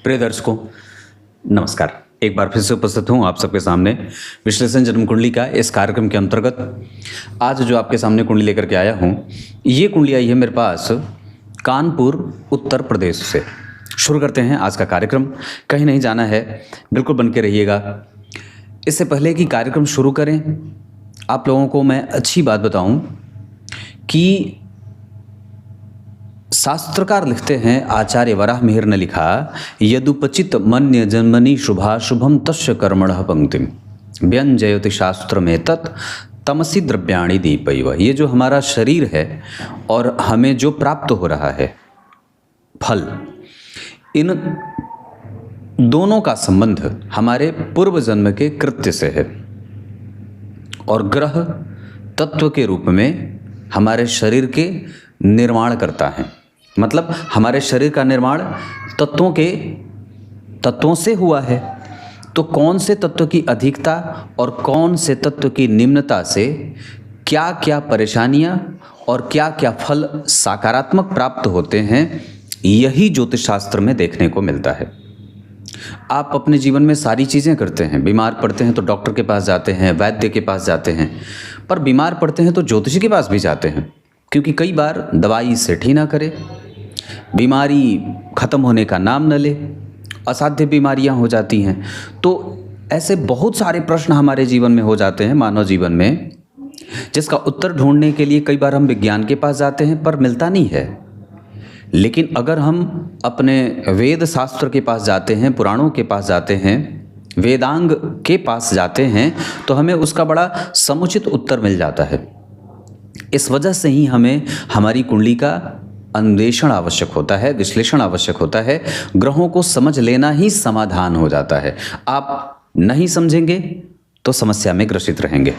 प्रिय दर्शकों, नमस्कार। एक बार फिर से उपस्थित हूँ आप सबके सामने विश्लेषण जन्म कुंडली का इस कार्यक्रम के अंतर्गत। आज जो आपके सामने कुंडली लेकर के आया हूँ, ये कुंडली आई है मेरे पास कानपुर उत्तर प्रदेश से। शुरू करते हैं आज का कार्यक्रम। कहीं नहीं जाना है, बिल्कुल बन के रहिएगा। इससे पहले कि कार्यक्रम शुरू करें, आप लोगों को मैं अच्छी बात बताऊं कि शास्त्रकार लिखते हैं, आचार्य वराह मिहिर ने लिखा, यदुपचित मन्य जन्मनि शुभाशुभम तस्य कर्मणः पंक्तिम व्यंजयति शास्त्र में तत् तमसी द्रव्याणि दीपैव। ये जो हमारा शरीर है और हमें जो प्राप्त हो रहा है फल, इन दोनों का संबंध हमारे पूर्व जन्म के कृत्य से है और ग्रह तत्व के रूप में हमारे शरीर के निर्माण करता है। मतलब हमारे शरीर का निर्माण तत्वों से हुआ है। तो कौन से तत्व की अधिकता और कौन से तत्व की निम्नता से क्या क्या परेशानियां और क्या क्या फल सकारात्मक प्राप्त होते हैं, यही ज्योतिष शास्त्र में देखने को मिलता है। आप अपने जीवन में सारी चीज़ें करते हैं, बीमार पड़ते हैं तो डॉक्टर के पास जाते हैं, वैद्य के पास जाते हैं, पर बीमार पड़ते हैं तो ज्योतिषी के पास भी जाते हैं, क्योंकि कई बार दवाई सेट ही ना करे, बीमारी ख़त्म होने का नाम न ले, असाध्य बीमारियां हो जाती हैं। तो ऐसे बहुत सारे प्रश्न हमारे जीवन में हो जाते हैं, मानव जीवन में, जिसका उत्तर ढूंढने के लिए कई बार हम विज्ञान के पास जाते हैं पर मिलता नहीं है। लेकिन अगर हम अपने वेद शास्त्र के पास जाते हैं, पुराणों के पास जाते हैं, वेदांग के पास जाते हैं, तो हमें उसका बड़ा समुचित उत्तर मिल जाता है। इस वजह से ही हमें हमारी कुंडली का अन्वेषण आवश्यक होता है, विश्लेषण आवश्यक होता है। ग्रहों को समझ लेना ही समाधान हो जाता है। आप नहीं समझेंगे तो समस्या में ग्रसित रहेंगे।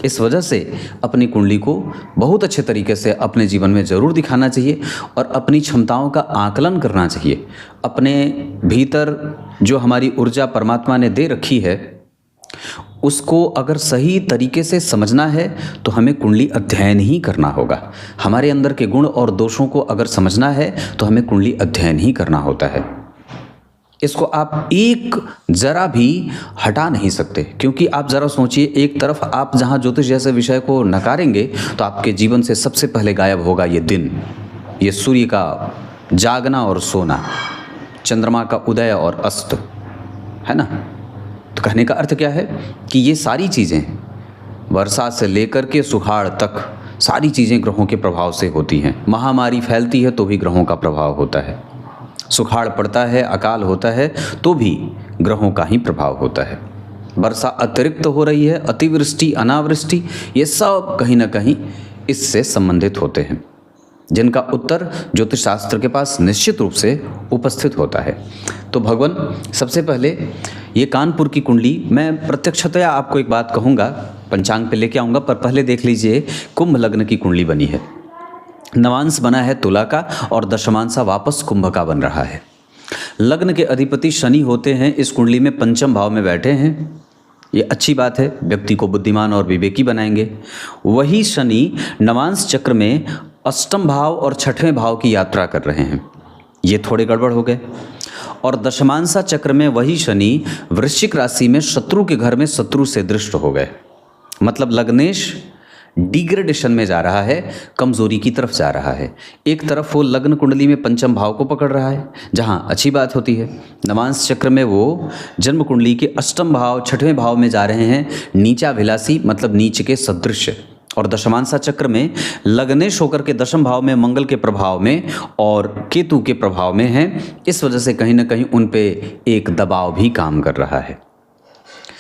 इस वजह से अपनी कुंडली को बहुत अच्छे तरीके से अपने जीवन में ज़रूर दिखाना चाहिए और अपनी क्षमताओं का आकलन करना चाहिए। अपने भीतर जो हमारी ऊर्जा परमात्मा ने दे रखी है, उसको अगर सही तरीके से समझना है तो हमें कुंडली अध्ययन ही करना होगा। हमारे अंदर के गुण और दोषों को अगर समझना है तो हमें कुंडली अध्ययन ही करना होता है। इसको आप एक जरा भी हटा नहीं सकते, क्योंकि आप जरा सोचिए, एक तरफ आप जहाँ ज्योतिष जैसे विषय को नकारेंगे तो आपके जीवन से सबसे पहले गायब होगा ये दिन, ये सूर्य का जागना और सोना, चंद्रमा का उदय और अस्त, है ना। तो कहने का अर्थ क्या है कि ये सारी चीज़ें, वर्षा से लेकर के सुखाड़ तक, सारी चीज़ें ग्रहों के प्रभाव से होती हैं। महामारी फैलती है तो भी ग्रहों का प्रभाव होता है, सुखाड़ पड़ता है, अकाल होता है तो भी ग्रहों का ही प्रभाव होता है। वर्षा अतिरिक्त हो रही है, अतिवृष्टि, अनावृष्टि, ये सब कहीं ना कहीं इससे संबंधित होते हैं, जिनका उत्तर ज्योतिष शास्त्र के पास निश्चित रूप से उपस्थित होता है। तो भगवान, सबसे पहले ये कानपुर की कुंडली, मैं प्रत्यक्षतया आपको एक बात कहूँगा, पंचांग पे लेके आऊँगा, पर पहले देख लीजिए कुंभ लग्न की कुंडली बनी है। नवांश बना है तुला का और दशमांशा वापस कुंभ का बन रहा है। लग्न के अधिपति शनि होते हैं, इस कुंडली में पंचम भाव में बैठे हैं। ये अच्छी बात है, व्यक्ति को बुद्धिमान और विवेकी बनाएंगे। वही शनि नवांश चक्र में अष्टम भाव और छठवें भाव की यात्रा कर रहे हैं, ये थोड़े गड़बड़ हो गए। और दशमांशा चक्र में वही शनि वृश्चिक राशि में शत्रु के घर में शत्रु से दृष्ट हो गए। मतलब लग्नेश डिग्रेडेशन में जा रहा है, कमजोरी की तरफ जा रहा है। एक तरफ वो लग्न कुंडली में पंचम भाव को पकड़ रहा है, जहां अच्छी बात होती है। नवांश चक्र में वो जन्म कुंडली के अष्टम भाव, छठवें भाव में जा रहे हैं, नीचाभिलाषी, मतलब नीच के सदृश। और दशमांशा चक्र में लग्नेश होकर के दशम भाव में मंगल के प्रभाव में और केतु के प्रभाव में हैं। इस वजह से कहीं ना कहीं उन पे एक दबाव भी काम कर रहा है।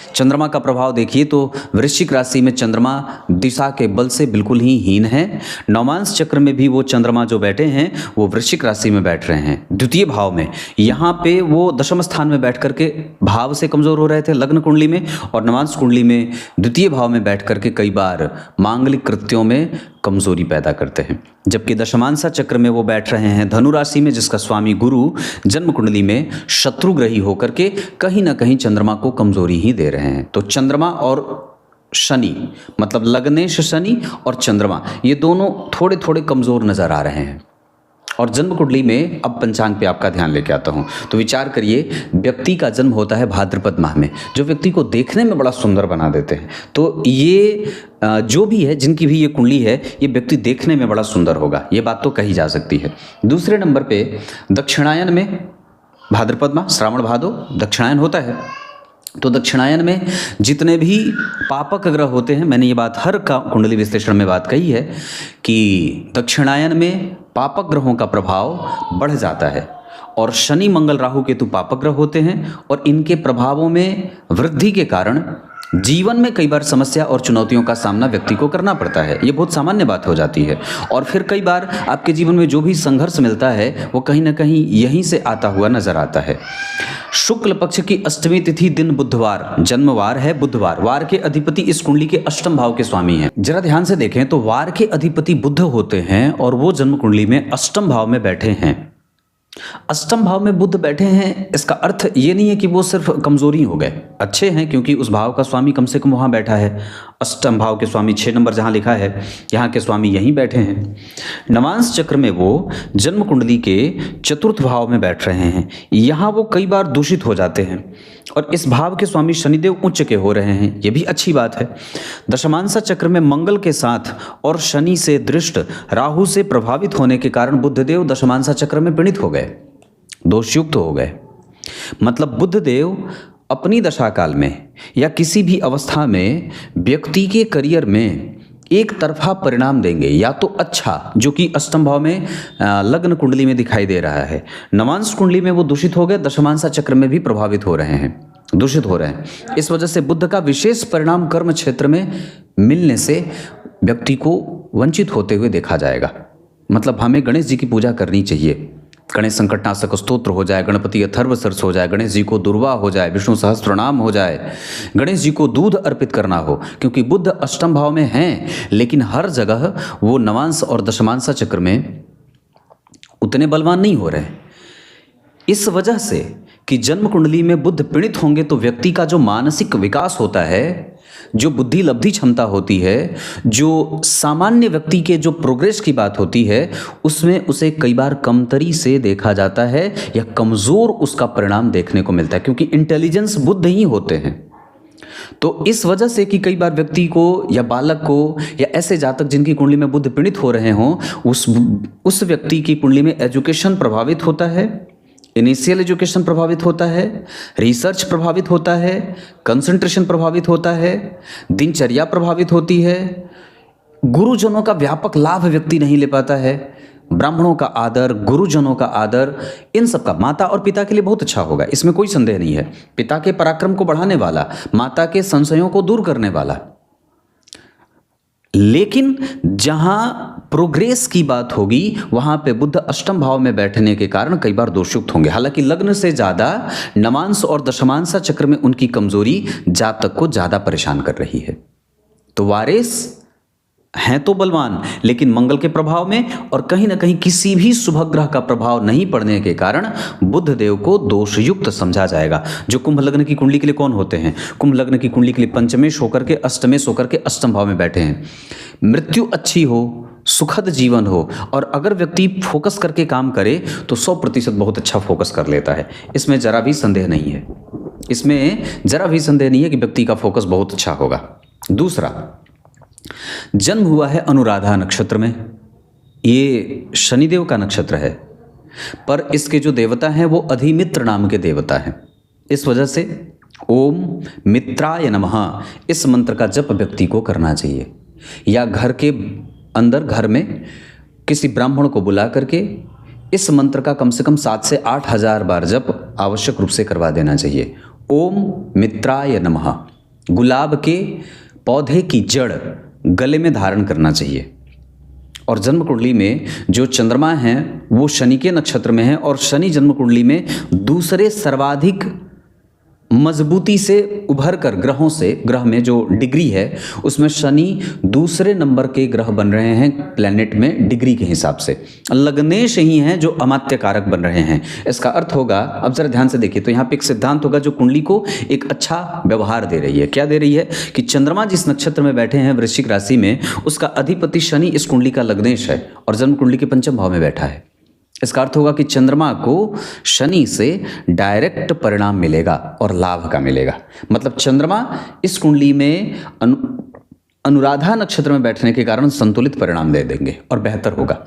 चंद्रमा का प्रभाव देखिए तो वृश्चिक राशि में चंद्रमा दिशा के बल से बिल्कुल ही हीन है। नवमांश चक्र में भी वो चंद्रमा जो बैठे हैं वो वृश्चिक राशि में बैठ रहे हैं, द्वितीय भाव में। यहाँ पे वो दशम स्थान में बैठ करके भाव से कमजोर हो रहे थे लग्न कुंडली में, और नवांश कुंडली में द्वितीय भाव में बैठ करके कई बार मांगलिक कृत्यों में कमजोरी पैदा करते हैं। जबकि दशमांशा चक्र में वो बैठ रहे हैं धनु राशि में, जिसका स्वामी गुरु जन्म कुंडली में शत्रुग्रही होकर के कहीं ना कहीं चंद्रमा को कमजोरी ही दे रहे हैं। तो चंद्रमा और शनि, मतलब लग्नेश शनि और चंद्रमा, ये दोनों थोड़े थोड़े कमजोर नजर आ रहे हैं। और जन्म कुंडली में अब पंचांग पे आपका ध्यान लेके आता हूँ। तो विचार करिए, व्यक्ति का जन्म होता है भाद्रपद माह में, जो व्यक्ति को देखने में बड़ा सुंदर बना देते हैं। तो ये जो भी है, जिनकी भी ये कुंडली है, ये व्यक्ति देखने में बड़ा सुंदर होगा, ये बात तो कही जा सकती है। दूसरे नंबर पे दक्षिणायन में, भाद्रपद माह श्रावण भादो दक्षिणायन होता है, तो दक्षिणायन में जितने भी पापक ग्रह होते हैं, मैंने ये बात हर का कुंडली विश्लेषण में बात कही है कि दक्षिणायन में पापक ग्रहों का प्रभाव बढ़ जाता है। और शनि मंगल राहु केतु पापक ग्रह होते हैं, और इनके प्रभावों में वृद्धि के कारण जीवन में कई बार समस्या और चुनौतियों का सामना व्यक्ति को करना पड़ता है। ये बहुत सामान्य बात हो जाती है। और फिर कई बार आपके जीवन में जो भी संघर्ष मिलता है वो कहीं ना कहीं यहीं से आता हुआ नजर आता है। शुक्ल पक्ष की अष्टमी तिथि दिन बुधवार, जन्मवार है बुधवार। वार के अधिपति इस कुंडली के अष्टम भाव के स्वामी हैं। जरा ध्यान से देखें तो वार के अधिपति बुध होते हैं और वो जन्म कुंडली में अष्टम भाव में बैठे हैं। अष्टम भाव में बुध बैठे हैं, इसका अर्थ ये नहीं है कि वो सिर्फ कमजोरी हो गए, अच्छे हैं, क्योंकि उस भाव का स्वामी कम से कम वहाँ बैठा है। अष्टम भाव के स्वामी 6 नंबर जहाँ लिखा है, यहाँ के स्वामी यहीं बैठे हैं। नवांश चक्र में वो जन्म कुंडली के चतुर्थ भाव में बैठ रहे हैं। यहाँ वो कई बार दूषित हो जाते हैं, और इस भाव के स्वामी शनिदेव उच्च के हो रहे हैं, ये भी अच्छी बात है। दशमांश चक्र में मंगल के साथ और शनि से दृष्ट राहु से प्रभावित होने के कारण बुधदेव दशमांश चक्र में पीड़ित हो गए, दोषयुक्त हो गए। मतलब बुधदेव अपनी दशा काल में या किसी भी अवस्था में व्यक्ति के करियर में एक तरफा परिणाम देंगे, या तो अच्छा, जो कि अष्टम भाव में लग्न कुंडली में दिखाई दे रहा है। नवांश कुंडली में वो दूषित हो गए, दशमांश चक्र में भी प्रभावित हो रहे हैं, दूषित हो रहे हैं। इस वजह से बुध का विशेष परिणाम कर्म क्षेत्र में मिलने से व्यक्ति को वंचित होते हुए देखा जाएगा। मतलब हमें गणेश जी की पूजा करनी चाहिए, गणेश संकटनाशक स्तोत्र हो जाए, गणपति अथर्व शीर्ष हो जाए, गणेश जी को दुर्वा हो जाए, विष्णु सहस्त्रनाम हो जाए, गणेश जी को दूध अर्पित करना हो, क्योंकि बुध अष्टम भाव में हैं, लेकिन हर जगह वो नवांश और दशमांश चक्र में उतने बलवान नहीं हो रहे। इस वजह से कि जन्म कुंडली में बुध पीड़ित होंगे तो व्यक्ति का जो मानसिक विकास होता है, जो बुद्धि लब्धि क्षमता होती है, जो सामान्य व्यक्ति के जो प्रोग्रेस की बात होती है, उसमें उसे कई बार कमतरी से देखा जाता है या कमज़ोर उसका परिणाम देखने को मिलता है, क्योंकि इंटेलिजेंस बुद्ध ही होते हैं। तो इस वजह से कि कई बार व्यक्ति को या बालक को या ऐसे जातक जिनकी कुंडली में बुध पीड़ित हो रहे हों, उस व्यक्ति की कुंडली में एजुकेशन प्रभावित होता है, इनिशियल एजुकेशन प्रभावित होता है, रिसर्च प्रभावित होता है, कंसंट्रेशन प्रभावित होता है, दिनचर्या प्रभावित होती है, गुरुजनों का व्यापक लाभ व्यक्ति नहीं ले पाता है, ब्राह्मणों का आदर, गुरुजनों का आदर, इन सब का माता और पिता के लिए बहुत अच्छा होगा, इसमें कोई संदेह नहीं है। पिता के पराक्रम को बढ़ाने वाला, माता के संशयों को दूर करने वाला। लेकिन जहां प्रोग्रेस की बात होगी वहां पे बुध अष्टम भाव में बैठने के कारण कई बार दोषयुक्त होंगे। हालांकि लग्न से ज्यादा नवांश और दशमांश चक्र में उनकी कमजोरी जातक को ज्यादा परेशान कर रही है। तो वारिस हैं तो बलवान, लेकिन मंगल के प्रभाव में और कहीं ना कहीं किसी भी शुभ ग्रह का प्रभाव नहीं पड़ने के कारण बुध देव को दोषयुक्त समझा जाएगा। जो कुंभ लग्न की कुंडली के लिए कौन होते हैं? कुंभ लग्न की कुंडली के लिए पंचमेश होकर के अष्टमेश होकर के अष्टम भाव में बैठे हैं। मृत्यु अच्छी हो, सुखद जीवन हो, और अगर व्यक्ति फोकस करके काम करे तो 100% बहुत अच्छा फोकस कर लेता है। इसमें जरा भी संदेह नहीं है, इसमें जरा भी संदेह नहीं है कि व्यक्ति का फोकस बहुत अच्छा होगा। दूसरा, जन्म हुआ है अनुराधा नक्षत्र में, ये शनिदेव का नक्षत्र है, पर इसके जो देवता हैं वो अधिमित्र नाम के देवता हैं। इस वजह से ओम मित्राय नमः इस मंत्र का जप व्यक्ति को करना चाहिए, या घर के अंदर घर में किसी ब्राह्मण को बुला करके इस मंत्र का कम से कम 7 से 8 हज़ार बार जप आवश्यक रूप से करवा देना चाहिए। ओम मित्राय नमः। गुलाब के पौधे की जड़ गले में धारण करना चाहिए। और जन्म कुंडली में जो चंद्रमा हैं वो शनि के नक्षत्र में हैं, और शनि जन्म कुंडली में दूसरे सर्वाधिक मजबूती से उभर कर ग्रहों से, ग्रह में जो डिग्री है उसमें शनि दूसरे नंबर के ग्रह बन रहे हैं प्लैनेट में डिग्री के हिसाब से। लग्नेश ही हैं जो अमात्य कारक बन रहे हैं। इसका अर्थ होगा, अब जरा ध्यान से देखिए तो यहाँ पे एक सिद्धांत होगा जो कुंडली को एक अच्छा व्यवहार दे रही है। क्या दे रही है कि चंद्रमा जिस नक्षत्र में बैठे हैं वृश्चिक राशि में, उसका अधिपति शनि इस कुंडली का लग्नेश है और जन्म कुंडली के पंचम भाव में बैठा है। इसका अर्थ होगा कि चंद्रमा को शनि से डायरेक्ट परिणाम मिलेगा और लाभ का मिलेगा। मतलब चंद्रमा इस कुंडली में अनुराधा नक्षत्र में बैठने के कारण संतुलित परिणाम दे देंगे और बेहतर होगा।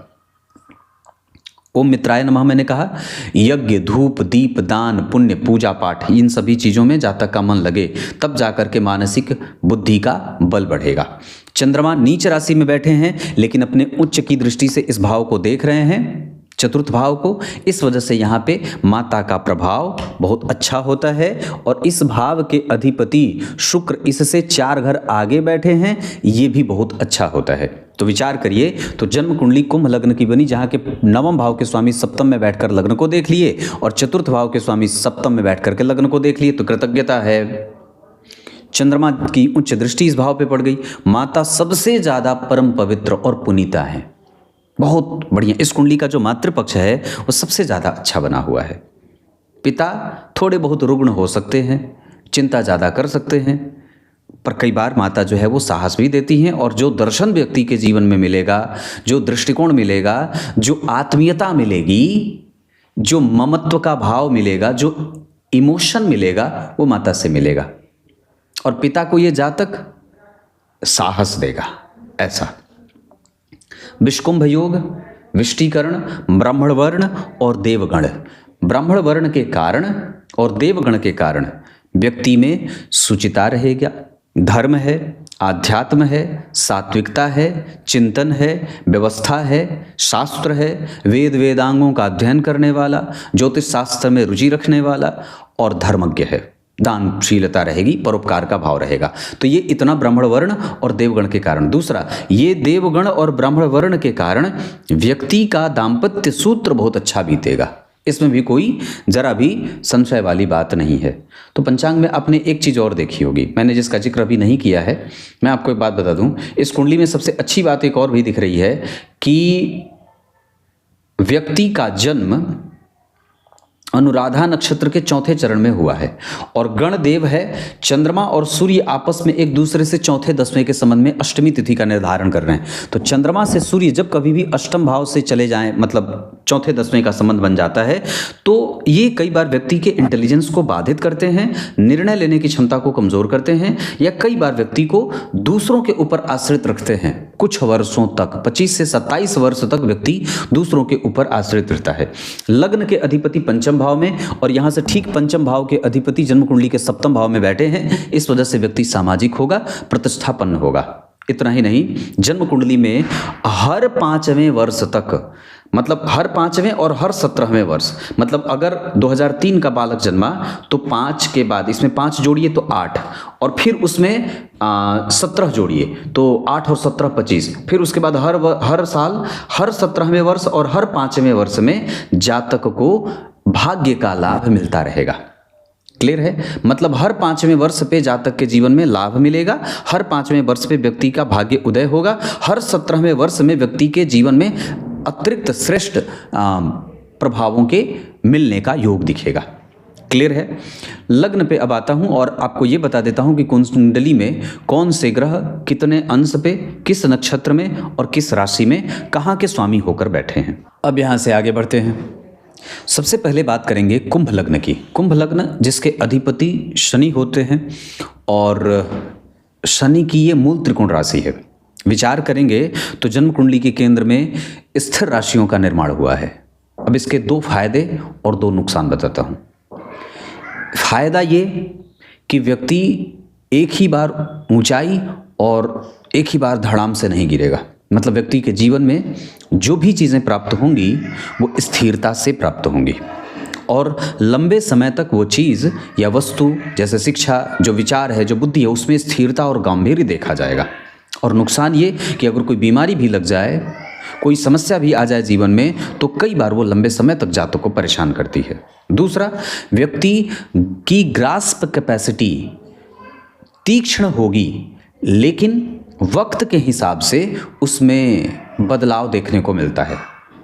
ओम मित्राय नमः मैंने कहा, यज्ञ, धूप, दीप, दान, पुण्य, पूजा पाठ, इन सभी चीज़ों में जातक का मन लगे तब जाकर के मानसिक बुद्धि का बल बढ़ेगा। चंद्रमा नीच राशि में बैठे हैं लेकिन अपने उच्च की दृष्टि से इस भाव को देख रहे हैं, चतुर्थ भाव को। इस वजह से यहाँ पे माता का प्रभाव बहुत अच्छा होता है और इस भाव के अधिपति शुक्र इससे 4 घर आगे बैठे हैं, ये भी बहुत अच्छा होता है। तो विचार करिए, तो जन्म कुंडली कुंभ लग्न की बनी, जहाँ के 9वें भाव के स्वामी सप्तम में बैठकर लग्न को देख लिए और चतुर्थ भाव के स्वामी सप्तम में बैठ करके लग्न को देख लिए, तो कृतज्ञता है। चंद्रमा की उच्च दृष्टि इस भाव पे पड़ गई। माता सबसे ज़्यादा परम पवित्र और पुनीता है, बहुत बढ़िया। इस कुंडली का जो मातृपक्ष है वो सबसे ज़्यादा अच्छा बना हुआ है। पिता थोड़े बहुत रुग्ण हो सकते हैं, चिंता ज़्यादा कर सकते हैं, पर कई बार माता जो है वो साहस भी देती हैं और जो दर्शन व्यक्ति के जीवन में मिलेगा, जो दृष्टिकोण मिलेगा, जो आत्मीयता मिलेगी, जो ममत्व का भाव मिलेगा, जो इमोशन मिलेगा, वो माता से मिलेगा और पिता को ये जातक साहस देगा। ऐसा विषकुंभ योग, विष्टिकरण, ब्राह्मण वर्ण और देवगण। ब्राह्मण वर्ण के कारण और देवगण के कारण व्यक्ति में सुचिता रहेगा, धर्म है, आध्यात्म है, सात्विकता है, चिंतन है, व्यवस्था है, शास्त्र है, वेद वेदांगों का अध्ययन करने वाला, ज्योतिष शास्त्र में रुचि रखने वाला और धर्मज्ञ है। दानशीलता रहेगी, परोपकार का भाव रहेगा। तो ये इतना ब्राह्मण वर्ण और देवगण के कारण। दूसरा, ये देवगण और ब्राह्मण वर्ण के कारण व्यक्ति का दाम्पत्य सूत्र बहुत अच्छा बीतेगा, इसमें भी कोई जरा भी संशय वाली बात नहीं है। तो पंचांग में आपने एक चीज़ और देखी होगी, मैंने जिसका जिक्र अभी नहीं किया है, मैं आपको एक बात बता दूं। इस कुंडली में सबसे अच्छी बात एक और भी दिख रही है कि व्यक्ति का जन्म अनुराधा नक्षत्र के 4थे चरण में हुआ है और गणदेव है। चंद्रमा और सूर्य आपस में एक दूसरे से 4थे 10वें के संबंध में अष्टमी तिथि का निर्धारण कर रहे हैं। तो चंद्रमा से सूर्य जब कभी भी अष्टम भाव से चले जाएं, मतलब 4थे 10वें का संबंध बन जाता है, तो ये कई बार व्यक्ति के इंटेलिजेंस को बाधित करते हैं, निर्णय लेने की क्षमता को कमजोर करते हैं, या कई बार व्यक्ति को दूसरों के ऊपर आश्रित रखते हैं। कुछ वर्षों तक, 25 से 27 वर्ष तक व्यक्ति दूसरों के ऊपर आश्रित रहता है। लग्न के अधिपति पंचम भाव में और यहां से ठीक पंचम भाव के अधिपति जन्म कुंडली के सप्तम भाव में बैठे हैं। इस वजह से व्यक्ति सामाजिक होगा, प्रतिष्ठापन्न होगा। इतना ही नहीं, जन्म कुंडली में हर 5वें वर्ष तक, मतलब हर 5वें और हर 17वें वर्ष, मतलब अगर 2003 का बालक जन्मा तो 5 के बाद इसमें 5 जोड़िए तो 8, और फिर उसमें 17 जोड़िए तो 8 और 17 25, फिर उसके बाद हर साल हर 17वें वर्ष और हर 5वें वर्ष में जातक को भाग्य का लाभ मिलता रहेगा। क्लियर है? मतलब हर 5वें वर्ष पे जातक के जीवन में लाभ मिलेगा, हर 5वें वर्ष पे व्यक्ति का भाग्य उदय होगा, हर 17वें वर्ष में व्यक्ति के जीवन में अतिरिक्त श्रेष्ठ प्रभावों के मिलने का योग दिखेगा। क्लियर है? लग्न पे अब आता हूं और आपको ये बता देता हूं कि कुंडली में कौन से ग्रह कितने अंश पे, किस नक्षत्र में और किस राशि में कहाँ के स्वामी होकर बैठे हैं। अब यहाँ से आगे बढ़ते हैं। सबसे पहले बात करेंगे कुंभ लग्न की। कुंभ लग्न जिसके अधिपति शनि होते हैं और शनि की ये मूल त्रिकोण राशि है। विचार करेंगे तो जन्म कुंडली के केंद्र में स्थिर राशियों का निर्माण हुआ है। अब इसके 2 फायदे और 2 नुकसान बताता हूँ। फायदा ये कि व्यक्ति एक ही बार ऊंचाई और एक ही बार धड़ाम से नहीं गिरेगा। मतलब व्यक्ति के जीवन में जो भी चीज़ें प्राप्त होंगी वो स्थिरता से प्राप्त होंगी और लंबे समय तक वो चीज़ या वस्तु, जैसे शिक्षा, जो विचार है, जो बुद्धि है, उसमें स्थिरता और गांभीर्य देखा जाएगा। और नुकसान ये कि अगर कोई बीमारी भी लग जाए, कोई समस्या भी आ जाए जीवन में, तो कई बार वो लंबे समय तक जातक को परेशान करती है। दूसरा, व्यक्ति की ग्रास्प कैपेसिटी तीक्ष्ण होगी, लेकिन वक्त के हिसाब से उसमें बदलाव देखने को मिलता है।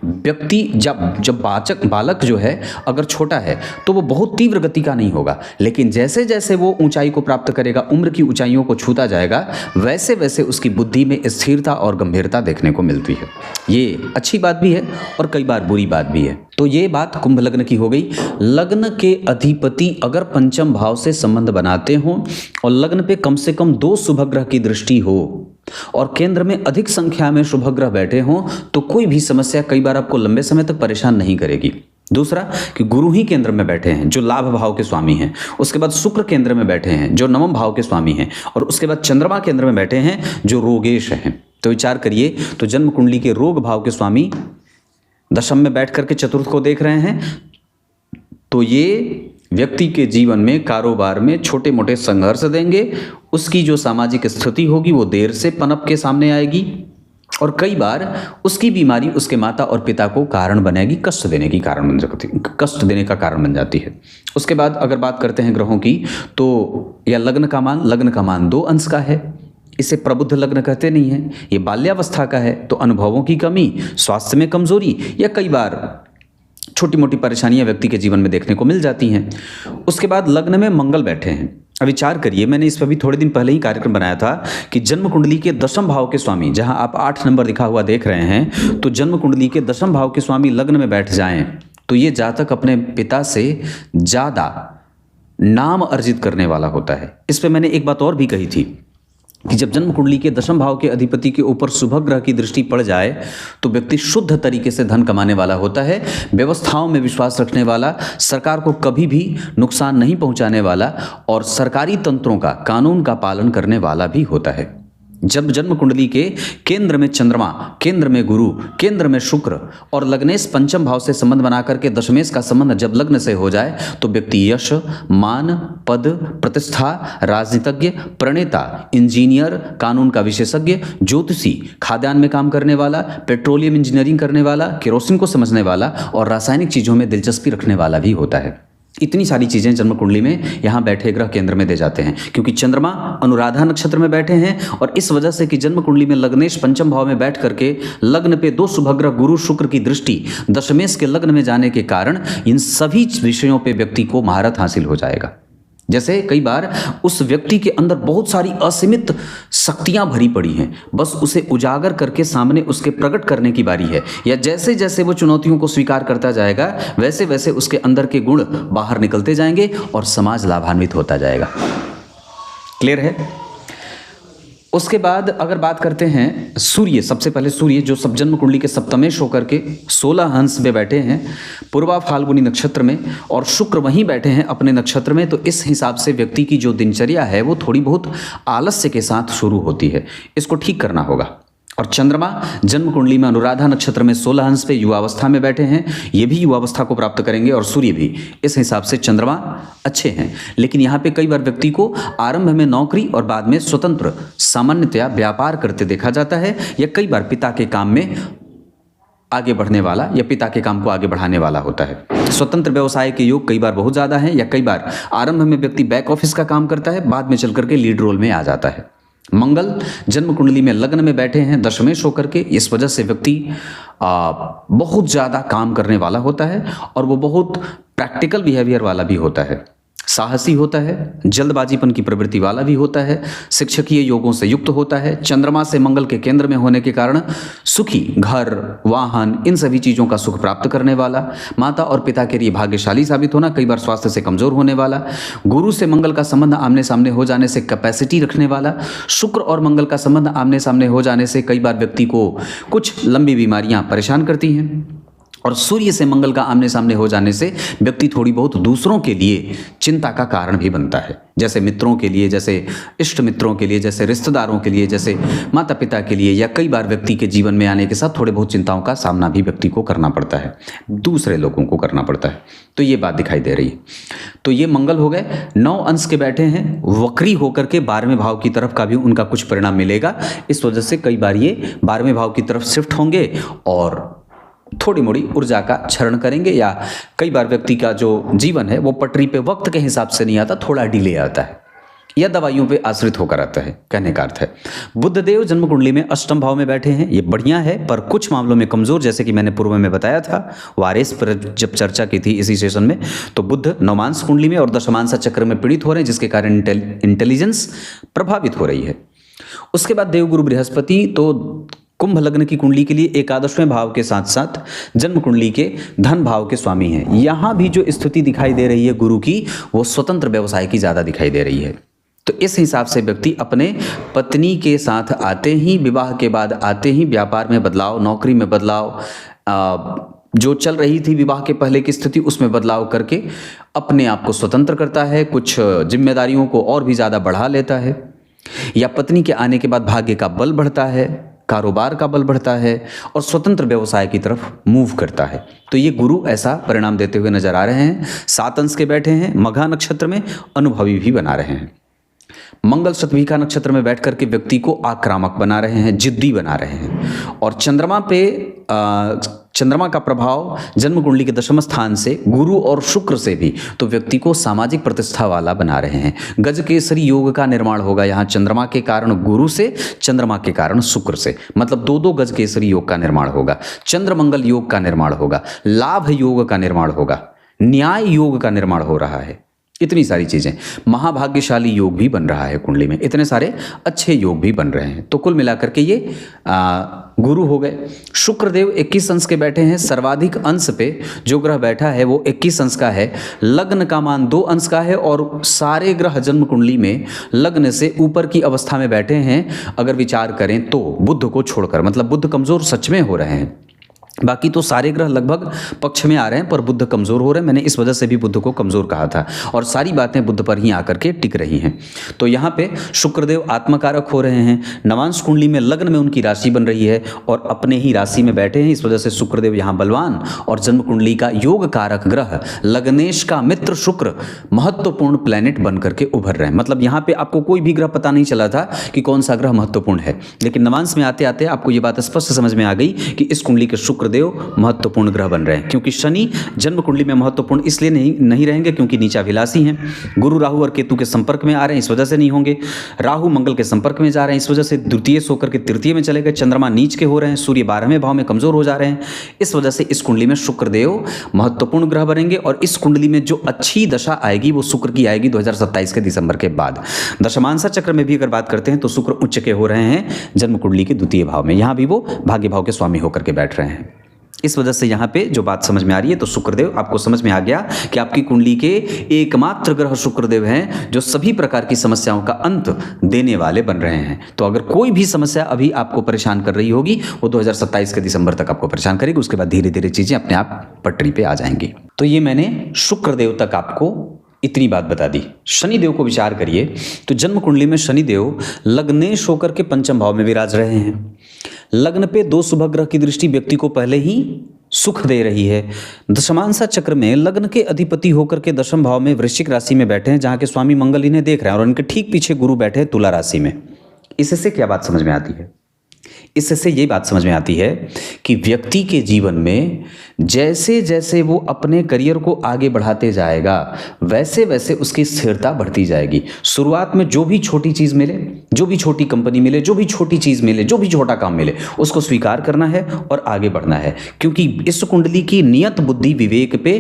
व्यक्ति जब जब बालक जो है अगर छोटा है तो वो बहुत तीव्र गति का नहीं होगा, लेकिन जैसे जैसे वो ऊंचाई को प्राप्त करेगा, उम्र की ऊंचाइयों को छूता जाएगा, वैसे वैसे उसकी बुद्धि में स्थिरता और गंभीरता देखने को मिलती है। ये अच्छी बात भी है और कई बार बुरी बात भी है। तो ये बात कुंभ लग्न की हो गई। लग्न के अधिपति अगर पंचम भाव से संबंध बनाते हों और लग्न पे कम से कम 2 शुभ ग्रह की दृष्टि हो और केंद्र में अधिक संख्या में शुभ ग्रह बैठे हों तो कोई भी समस्या कई बार आपको लंबे समय तक परेशान नहीं करेगी। दूसरा कि गुरु ही केंद्र में बैठे हैं जो लाभ भाव के स्वामी हैं, उसके बाद शुक्र केंद्र में बैठे हैं जो नवम भाव के स्वामी हैं, और उसके बाद चंद्रमा केंद्र में बैठे हैं जो रोगेश हैं। तो विचार करिए, तो जन्म कुंडली के रोग भाव के स्वामी दशम में बैठ करके चतुर्थ को देख रहे हैं, तो ये व्यक्ति के जीवन में कारोबार में छोटे मोटे संघर्ष देंगे। उसकी जो सामाजिक स्थिति होगी वो देर से पनप के सामने आएगी और कई बार उसकी बीमारी उसके माता और पिता को कारण बनेगी, कष्ट देने की कारण बन जाती है, कष्ट देने का कारण बन जाती है। उसके बाद अगर बात करते हैं ग्रहों की, तो या लग्न का मान 2 अंश का है। इसे प्रबुद्ध लग्न कहते नहीं है, ये बाल्यावस्था का है। तो अनुभवों की कमी, स्वास्थ्य में कमजोरी या कई बार छोटी मोटी परेशानियां व्यक्ति के जीवन में देखने को मिल जाती हैं। उसके बाद लग्न में मंगल बैठे हैं। अब विचार करिए, मैंने इस पर भी थोड़े दिन पहले ही कार्यक्रम बनाया था कि जन्म कुंडली के दशम भाव के स्वामी, जहां आप 8 नंबर लिखा हुआ देख रहे हैं, तो जन्म कुंडली के दशम भाव के स्वामी लग्न में बैठ जाएं तो ये जातक अपने पिता से ज़्यादा नाम अर्जित करने वाला होता है। इस पर मैंने एक बात और भी कही थी कि जब जन्म कुंडली के दशम भाव के अधिपति के ऊपर शुभ ग्रह की दृष्टि पड़ जाए तो व्यक्ति शुद्ध तरीके से धन कमाने वाला होता है, व्यवस्थाओं में विश्वास रखने वाला, सरकार को कभी भी नुकसान नहीं पहुंचाने वाला और सरकारी तंत्रों का, कानून का पालन करने वाला भी होता है। जब जन्म कुंडली के केंद्र में चंद्रमा, केंद्र में गुरु, केंद्र में शुक्र और लग्नेश पंचम भाव से संबंध बना करके दशमेश का संबंध जब लग्न से हो जाए तो व्यक्ति यश, मान, पद, प्रतिष्ठा, राजनीतिज्ञ, प्रणेता, इंजीनियर, कानून का विशेषज्ञ, ज्योतिषी, खाद्यान्न में काम करने वाला, पेट्रोलियम इंजीनियरिंग करने वाला, केरोसिन को समझने वाला और रासायनिक चीज़ों में दिलचस्पी रखने वाला भी होता है। इतनी सारी चीज़ें जन्म कुंडली में यहाँ बैठे ग्रह केंद्र में दे जाते हैं, क्योंकि चंद्रमा अनुराधा नक्षत्र में बैठे हैं और इस वजह से कि जन्म कुंडली में लग्नेश पंचम भाव में बैठ करके लग्न पे 2 शुभ ग्रह गुरु शुक्र की दृष्टि दशमेश के लग्न में जाने के कारण इन सभी विषयों पे व्यक्ति को महारत हासिल हो जाएगा। जैसे कई बार उस व्यक्ति के अंदर बहुत सारी असीमित शक्तियां भरी पड़ी हैं, बस उसे उजागर करके सामने उसके प्रकट करने की बारी है, या जैसे जैसे वो चुनौतियों को स्वीकार करता जाएगा वैसे वैसे उसके अंदर के गुण बाहर निकलते जाएंगे और समाज लाभान्वित होता जाएगा। क्लियर है? उसके बाद अगर बात करते हैं सूर्य, सबसे पहले सूर्य जो सब जन्म कुंडली के सप्तमेश होकर के 16 हंस में बैठे हैं पूर्वा फाल्गुनी नक्षत्र में और शुक्र वहीं बैठे हैं अपने नक्षत्र में, तो इस हिसाब से व्यक्ति की जो दिनचर्या है वो थोड़ी बहुत आलस्य के साथ शुरू होती है, इसको ठीक करना होगा। और चंद्रमा जन्म कुंडली में अनुराधा नक्षत्र में 16 अंश पे युवावस्था में बैठे हैं, ये भी युवावस्था को प्राप्त करेंगे और सूर्य भी, इस हिसाब से चंद्रमा अच्छे हैं। लेकिन यहाँ पे कई बार व्यक्ति को आरंभ में नौकरी और बाद में स्वतंत्र सामान्यतया व्यापार करते देखा जाता है, या कई बार पिता के काम में आगे बढ़ने वाला या पिता के काम को आगे बढ़ाने वाला होता है। स्वतंत्र व्यवसाय के योग कई बार बहुत ज़्यादा हैं, या कई बार आरंभ में व्यक्ति बैक ऑफिस का काम करता है, बाद में चल करके लीड रोल में आ जाता है। मंगल जन्म कुंडली में लग्न में बैठे हैं दशमेश होकर के, इस वजह से व्यक्ति बहुत ज़्यादा काम करने वाला होता है और वो बहुत प्रैक्टिकल बिहेवियर वाला भी होता है, साहसी होता है, जल्दबाजीपन की प्रवृत्ति वाला भी होता है, शिक्षकीय योगों से युक्त होता है। चंद्रमा से मंगल के केंद्र में होने के कारण सुखी, घर, वाहन, इन सभी चीज़ों का सुख प्राप्त करने वाला, माता और पिता के लिए भाग्यशाली साबित होना, कई बार स्वास्थ्य से कमजोर होने वाला, गुरु से मंगल का संबंध आमने सामने हो जाने से कैपेसिटी रखने वाला, शुक्र और मंगल का संबंध आमने सामने हो जाने से कई बार व्यक्ति को कुछ लंबी बीमारियां परेशान करती हैं, और सूर्य से मंगल का आमने सामने हो जाने से व्यक्ति थोड़ी बहुत दूसरों के लिए चिंता का कारण भी बनता है, जैसे मित्रों के लिए, जैसे इष्ट मित्रों के लिए, जैसे रिश्तेदारों के लिए, जैसे माता पिता के लिए, या कई बार व्यक्ति के जीवन में आने के साथ थोड़े बहुत चिंताओं का सामना भी व्यक्ति को करना पड़ता है, दूसरे लोगों को करना पड़ता है। तो ये बात दिखाई दे रही है। तो ये मंगल हो गए, 9 अंश के बैठे हैं, वक्री होकर के 12वें भाव की तरफ का भी उनका कुछ परिणाम मिलेगा। इस वजह से कई बार ये 12वें भाव की तरफ शिफ्ट होंगे और थोड़ी मोड़ी ऊर्जा का क्षरण करेंगे, या कई बार व्यक्ति का जो जीवन है वो पटरी पे वक्त के हिसाब से नहीं आता, थोड़ा डिले आता है। या दवाइयों पे आश्रित होकर आता है, कहने का अर्थ है। बुध देव जन्म कुंडली में अष्टम भाव में बैठे हैं, ये बढ़िया है, पर कुछ मामलों में कमजोर, जैसे कि मैंने पूर्व में बताया था, वारिस पर जब चर्चा की थी इसी सेशन में। तो बुध नवमांश कुंडली में और दशमांश चक्र में पीड़ित हो रहे हैं, जिसके कारण इंटेलिजेंस प्रभावित हो रही है। उसके बाद देवगुरु बृहस्पति तो कुंभ लग्न की कुंडली के लिए एकादशवें भाव के साथ साथ जन्म कुंडली के धन भाव के स्वामी हैं। यहां भी जो स्थिति दिखाई दे रही है गुरु की, वो स्वतंत्र व्यवसाय की ज्यादा दिखाई दे रही है। तो इस हिसाब से व्यक्ति अपने पत्नी के साथ आते ही, विवाह के बाद आते ही व्यापार में बदलाव, नौकरी में बदलाव, जो चल रही थी विवाह के पहले की स्थिति उसमें बदलाव करके अपने आप को स्वतंत्र करता है, कुछ जिम्मेदारियों को और भी ज़्यादा बढ़ा लेता है, या पत्नी के आने के बाद भाग्य का बल बढ़ता है, कारोबार का बल बढ़ता है और स्वतंत्र व्यवसाय की तरफ मूव करता है। तो ये गुरु ऐसा परिणाम देते हुए नजर आ रहे हैं। 7 अंश के बैठे हैं, मघा नक्षत्र में अनुभवी भी बना रहे हैं। मंगल शतभिका नक्षत्र में बैठ करके व्यक्ति को आक्रामक बना रहे हैं, जिद्दी बना रहे हैं। और चंद्रमा का प्रभाव जन्म कुंडली के दशम स्थान से गुरु और शुक्र से भी तो व्यक्ति को सामाजिक प्रतिष्ठा वाला बना रहे हैं। गजकेसरी योग का निर्माण होगा यहाँ चंद्रमा के कारण गुरु से, चंद्रमा के कारण शुक्र से, मतलब 2-2 गजकेसरी योग का निर्माण होगा, चंद्र मंगल योग का निर्माण होगा, लाभ योग का निर्माण होगा, न्याय योग का निर्माण हो रहा है। इतनी सारी चीजें, महाभाग्यशाली योग भी बन रहा है कुंडली में, इतने सारे अच्छे योग भी बन रहे हैं। तो कुल मिलाकर के ये गुरु हो गए। शुक्रदेव 21 अंश के बैठे हैं, सर्वाधिक अंश पे जो ग्रह बैठा है वो 21 अंश का है, लग्न का मान 2 अंश का है और सारे ग्रह जन्म कुंडली में लग्न से ऊपर की अवस्था में बैठे हैं। अगर विचार करें तो बुध को छोड़कर, मतलब बुध कमजोर सच में हो रहे हैं, बाकी तो सारे ग्रह लगभग पक्ष में आ रहे हैं, पर बुध कमजोर हो रहे हैं। मैंने इस वजह से भी बुध को कमजोर कहा था और सारी बातें बुध पर ही आकर के टिक रही हैं। तो यहाँ पे शुक्रदेव आत्मकारक हो रहे हैं, नवांश कुंडली में लग्न में उनकी राशि बन रही है और अपने ही राशि में बैठे हैं। इस वजह से शुक्रदेव यहाँ बलवान और जन्म कुंडली का योग कारक ग्रह लग्नेश का मित्र शुक्र महत्वपूर्ण प्लैनेट बन करके उभर रहे हैं। मतलब यहाँ पे आपको कोई भी ग्रह पता नहीं चला था कि कौन सा ग्रह महत्वपूर्ण है, लेकिन नवांश में आते आते आपको ये बात स्पष्ट समझ में आ गई कि इस कुंडली के शुक्र देव महत्वपूर्ण ग्रह बन रहे हैं। क्योंकि शनि जन्म कुंडली में महत्वपूर्ण इसलिए नहीं रहेंगे क्योंकि नीचाभिलाषी हैं। गुरु राहु और केतु के संपर्क में आ रहे हैं, इस वजह से नहीं होंगे। राहु मंगल के संपर्क में जा रहे हैं, इस वजह से द्वितीय से होकर के तृतीय में चले गए। चंद्रमा नीच के हो रहे हैं, सूर्य 12वें भाव में कमजोर हो जा रहे हैं। इस वजह से इस कुंडली में शुक्र देव महत्वपूर्ण ग्रह बनेंगे और इस कुंडली में जो अच्छी दशा आएगी वो शुक्र की आएगी 2027 के दिसंबर के बाद। दशमांशा चक्र में भी अगर बात करते हैं तो शुक्र उच्च के हो रहे हैं जन्म कुंडली के द्वितीय भाव में, यहां भी वो भाग्य भाव के स्वामी होकर के बैठ रहे हैं। इस वजह से यहाँ पे जो बात समझ में आ रही है, तो शुक्रदेव आपको समझ में आ गया कि आपकी कुंडली के एकमात्र ग्रह शुक्रदेव हैं जो सभी प्रकार की समस्याओं का अंत देने वाले बन रहे हैं। तो अगर कोई भी समस्या अभी आपको परेशान कर रही होगी वो 2027 के दिसंबर तक आपको परेशान करेगी, उसके बाद धीरे धीरे चीजें अपने आप पटरी पे आ जाएंगी। तो ये मैंने शुक्रदेव तक आपको इतनी बात बता दी। शनिदेव को विचार करिए तो जन्म कुंडली में शनिदेव लग्नेश होकर के पंचम भाव में विराज रहे हैं। लग्न पे 2 शुभ ग्रह की दृष्टि व्यक्ति को पहले ही सुख दे रही है। दशमांशा चक्र में लग्न के अधिपति होकर के दशम भाव में वृश्चिक राशि में बैठे हैं, जहां के स्वामी मंगल इन्हें देख रहे हैं और इनके ठीक पीछे गुरु बैठे हैं तुला राशि में। इससे क्या बात समझ में आती है? इससे ये बात समझ में आती है कि व्यक्ति के जीवन में जैसे जैसे वो अपने करियर को आगे बढ़ाते जाएगा वैसे वैसे उसकी स्थिरता बढ़ती जाएगी। शुरुआत में जो भी छोटी चीज़ मिले, जो भी छोटी कंपनी मिले, जो भी छोटी चीज़ मिले, जो भी छोटा काम मिले, उसको स्वीकार करना है और आगे बढ़ना है, क्योंकि इस कुंडली की नियत बुद्धि विवेक पे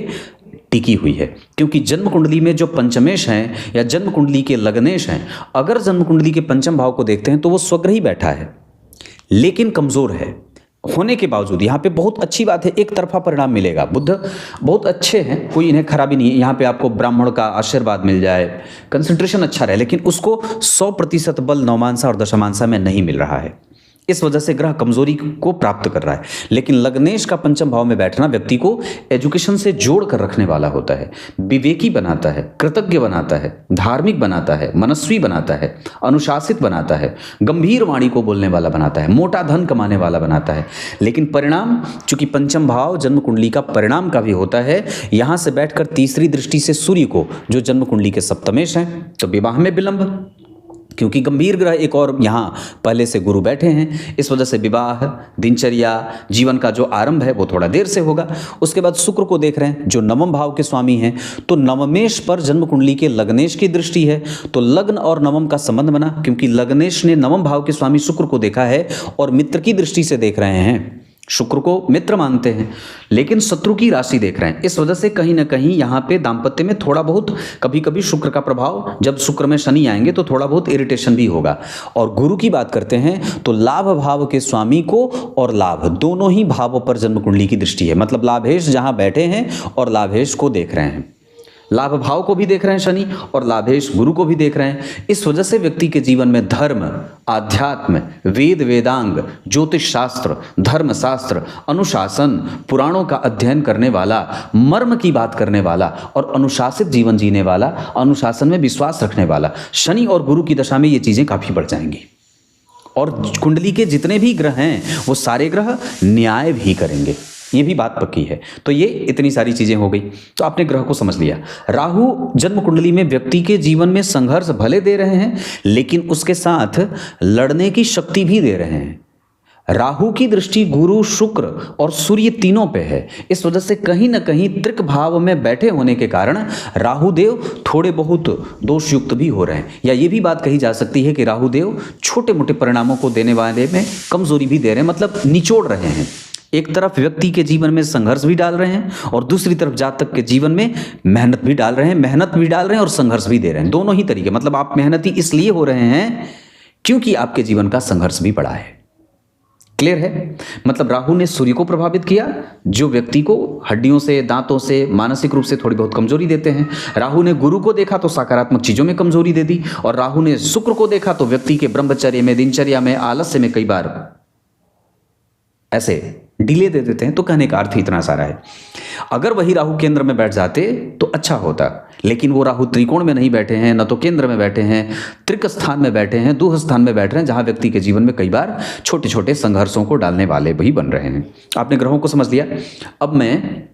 टिकी हुई है। क्योंकि जन्म कुंडली में जो पंचमेश हैं या जन्म कुंडली के लग्नेश हैं, अगर जन्म कुंडली के पंचम भाव को देखते हैं तो वो स्वग्रही बैठा है लेकिन कमजोर है। होने के बावजूद यहाँ पे बहुत अच्छी बात है, एक तरफा परिणाम मिलेगा। बुध बहुत अच्छे हैं, कोई इन्हें खराबी नहीं है। यहाँ पे आपको ब्राह्मण का आशीर्वाद मिल जाए, कंसंट्रेशन अच्छा रहे, लेकिन उसको 100% बल नवमांसा और दशमांसा में नहीं मिल रहा है। इस वजह से ग्रह कमजोरी को प्राप्त कर रहा है। लेकिन लग्नेश का पंचम भाव में बैठना व्यक्ति को एजुकेशन से जोड़ कर रखने वाला होता है, विवेकी बनाता है, कृतज्ञ बनाता है, धार्मिक बनाता है, मनस्वी बनाता है, अनुशासित बनाता है, गंभीर वाणी को बोलने वाला बनाता है, मोटा धन कमाने वाला बनाता है। लेकिन परिणाम, चूंकि पंचम भाव जन्म कुंडली का परिणाम का भी होता है, यहां से बैठकर तीसरी दृष्टि से सूर्य को, जो जन्म कुंडली के सप्तमेश हैं, तो विवाह में विलंब, क्योंकि गंभीर ग्रह एक और यहाँ पहले से गुरु बैठे हैं, इस वजह से विवाह, दिनचर्या, जीवन का जो आरंभ है वो थोड़ा देर से होगा। उसके बाद शुक्र को देख रहे हैं जो नवम भाव के स्वामी हैं, तो नवमेश पर जन्म कुंडली के लग्नेश की दृष्टि है, तो लग्न और नवम का संबंध बना, क्योंकि लग्नेश ने नवम भाव के स्वामी शुक्र को देखा है और मित्र की दृष्टि से देख रहे हैं। शुक्र को मित्र मानते हैं लेकिन शत्रु की राशि देख रहे हैं, इस वजह से कहीं ना कहीं यहाँ पे दाम्पत्य में थोड़ा बहुत कभी कभी शुक्र का प्रभाव, जब शुक्र में शनि आएंगे तो थोड़ा बहुत इरिटेशन भी होगा। और गुरु की बात करते हैं तो लाभ भाव के स्वामी को और लाभ दोनों ही भावों पर जन्म कुंडली की दृष्टि है, मतलब लाभेश जहाँ बैठे हैं और लाभेश को देख रहे हैं, लाभ भाव को भी देख रहे हैं शनि और लाभेश गुरु को भी देख रहे हैं। इस वजह से व्यक्ति के जीवन में धर्म, आध्यात्म, वेद वेदांग, ज्योतिष शास्त्र, धर्मशास्त्र, अनुशासन, पुराणों का अध्ययन करने वाला, मर्म की बात करने वाला और अनुशासित जीवन जीने वाला, अनुशासन में विश्वास रखने वाला, शनि और गुरु की दशा में ये चीज़ें काफ़ी बढ़ जाएंगी। और कुंडली के जितने भी ग्रह हैं वो सारे ग्रह न्याय भी करेंगे, ये भी बात पक्की है। तो ये इतनी सारी चीजें हो गई, तो आपने ग्रह को समझ लिया। राहु जन्म कुंडली में व्यक्ति के जीवन में संघर्ष भले दे रहे हैं लेकिन उसके साथ लड़ने की शक्ति भी दे रहे हैं। राहु की दृष्टि गुरु, शुक्र और सूर्य तीनों पे है, इस वजह से कहीं ना कहीं त्रिक भाव में बैठे होने के कारण राहु देव थोड़े बहुत दोषयुक्त भी हो रहे हैं, या ये भी बात कही जा सकती है कि राहु देव छोटे मोटे परिणामों को देने वाले में कमजोरी भी दे रहे हैं, मतलब निचोड़ रहे हैं। एक तरफ व्यक्ति के जीवन में संघर्ष भी डाल रहे हैं और दूसरी तरफ जातक के जीवन में मेहनत भी डाल रहे हैं, मेहनत भी डाल रहे हैं और संघर्ष भी दे रहे हैं, दोनों ही तरीके। मतलब आप मेहनती इसलिए हो रहे हैं क्योंकि आपके जीवन का संघर्ष भी बढ़ा है। क्लियर है? मतलब राहु ने सूर्य को प्रभावित किया जो व्यक्ति को हड्डियों से, दांतों से, मानसिक रूप से थोड़ी बहुत कमजोरी देते हैं। राहु ने गुरु को देखा तो सकारात्मक चीजों में कमजोरी दे दी, और राहु ने शुक्र को देखा तो व्यक्ति के ब्रह्मचर्य में, दिनचर्या में, आलस्य में कई बार ऐसे डिले दे देते हैं। तो कहने का अर्थ इतना सारा है। अगर वही राहु केंद्र में बैठ जाते तो अच्छा होता, लेकिन वो राहु त्रिकोण में नहीं बैठे हैं, न तो केंद्र में बैठे हैं, त्रिक स्थान में बैठे हैं, दूह स्थान में बैठ रहे हैं, जहां व्यक्ति के जीवन में कई बार छोटे छोटे संघर्षों को डालने वाले भी बन रहे हैं। आपने ग्रहों को समझ लिया। अब मैं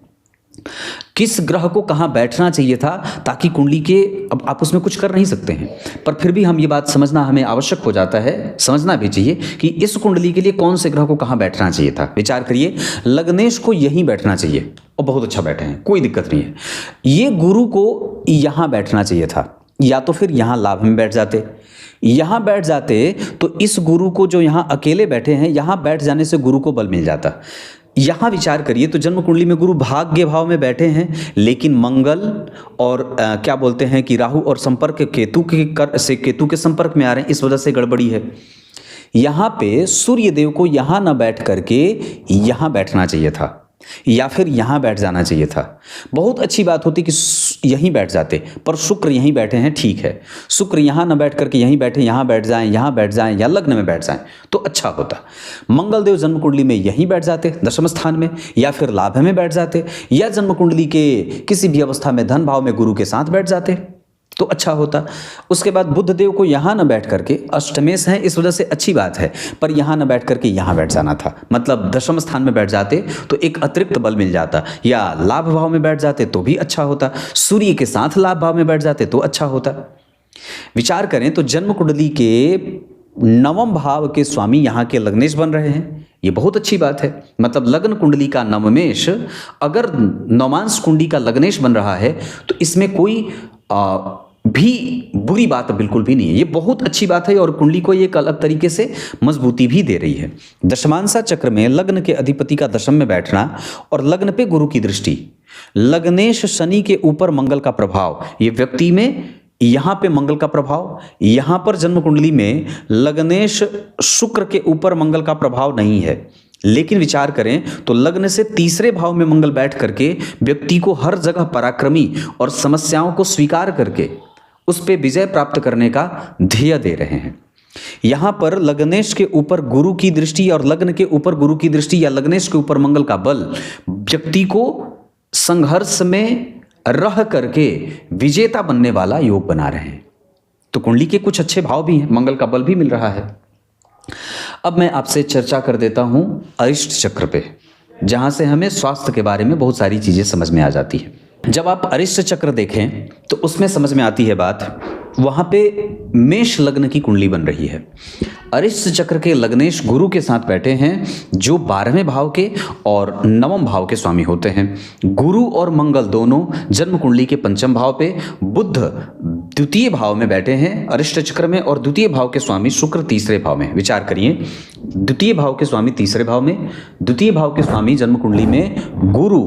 किस ग्रह को कहाँ बैठना चाहिए था, ताकि कुंडली के, अब आप उसमें कुछ कर नहीं सकते हैं पर फिर भी हम ये बात समझना हमें आवश्यक हो जाता है, समझना भी चाहिए कि इस कुंडली के लिए कौन से ग्रह को कहाँ बैठना चाहिए था। विचार करिए, लग्नेश को यहीं बैठना चाहिए और बहुत अच्छा बैठे हैं, कोई दिक्कत नहीं है। ये गुरु को यहाँ बैठना चाहिए था, या तो फिर यहाँ लाभ में बैठ जाते। यहाँ बैठ जाते तो इस गुरु को, जो यहाँ अकेले बैठे हैं, यहाँ बैठ जाने से गुरु को बल मिल जाता। यहाँ विचार करिए तो जन्म कुंडली में गुरु भाग्य भाव में बैठे हैं, लेकिन मंगल और क्या बोलते हैं कि राहु और संपर्क केतु के केतु के संपर्क में आ रहे हैं, इस वजह से गड़बड़ी है। यहाँ पे सूर्य देव को यहाँ न बैठ करके यहाँ बैठना चाहिए था, या फिर यहाँ बैठ जाना चाहिए था। बहुत अच्छी बात होती कि यहीं बैठ जाते, पर शुक्र यहीं बैठे हैं, ठीक है। शुक्र यहाँ न बैठ करके यहीं बैठे, यहाँ बैठ जाएं या लग्न में बैठ जाएं तो अच्छा होता। मंगल देव जन्म कुंडली में यहीं बैठ जाते दशम स्थान में, या फिर लाभ में बैठ जाते, या जन्म कुंडली के किसी भी अवस्था में धन भाव में गुरु के साथ बैठ जाते तो अच्छा होता। उसके बाद बुध देव को यहाँ न बैठ करके, अष्टमेश है इस वजह से अच्छी बात है, पर यहाँ न बैठ करके यहाँ बैठ जाना था, मतलब दशम स्थान में बैठ जाते तो एक अतिरिक्त बल मिल जाता, या लाभ भाव में बैठ जाते तो भी अच्छा होता, सूर्य के साथ लाभ भाव में बैठ जाते तो अच्छा होता। विचार करें तो जन्म कुंडली के नवम भाव के स्वामी यहाँ के लग्नेश बन रहे हैं, ये बहुत अच्छी बात है। मतलब लग्न कुंडली का नवमेश अगर नवमांश कुंडली का लग्नेश बन रहा है तो इसमें कोई भी बुरी बात बिल्कुल भी नहीं है, ये बहुत अच्छी बात है और कुंडली को एक अलग तरीके से मजबूती भी दे रही है। दशमांशा चक्र में लग्न के अधिपति का दशम में बैठना और लग्न पे गुरु की दृष्टि, लग्नेश शनि के ऊपर मंगल का प्रभाव, ये व्यक्ति में यहाँ पे मंगल का प्रभाव, यहाँ पर जन्म कुंडली में लग्नेश शुक्र के ऊपर मंगल का प्रभाव नहीं है। लेकिन विचार करें तो लग्न से तीसरे भाव में मंगल बैठ करके व्यक्ति को हर जगह पराक्रमी और समस्याओं को स्वीकार करके उस पे विजय प्राप्त करने का ध्येय दे रहे हैं। यहाँ पर लग्नेश के ऊपर गुरु की दृष्टि और लग्न के ऊपर गुरु की दृष्टि या लग्नेश के ऊपर मंगल का बल व्यक्ति को संघर्ष में रह करके विजेता बनने वाला योग बना रहे हैं। तो कुंडली के कुछ अच्छे भाव भी हैं, मंगल का बल भी मिल रहा है। अब मैं आपसे चर्चा कर देता हूं अरिष्ट चक्र पे, जहां से हमें स्वास्थ्य के बारे में बहुत सारी चीजें समझ में आ जाती है। जब आप अरिष्ट चक्र देखें तो उसमें समझ में आती है बात वहाँ पे मेष लग्न की कुंडली बन रही है। अरिष्ट चक्र के लग्नेश गुरु के साथ बैठे हैं, जो 12वें भाव के और 9वें भाव के स्वामी होते हैं। गुरु और मंगल दोनों जन्म कुंडली के 5वें भाव पे, बुध द्वितीय भाव में बैठे हैं अरिष्ट चक्र में, और द्वितीय भाव के स्वामी शुक्र तीसरे भाव में। विचार करिए, द्वितीय भाव के स्वामी तीसरे भाव में, द्वितीय भाव के स्वामी जन्म कुंडली में गुरु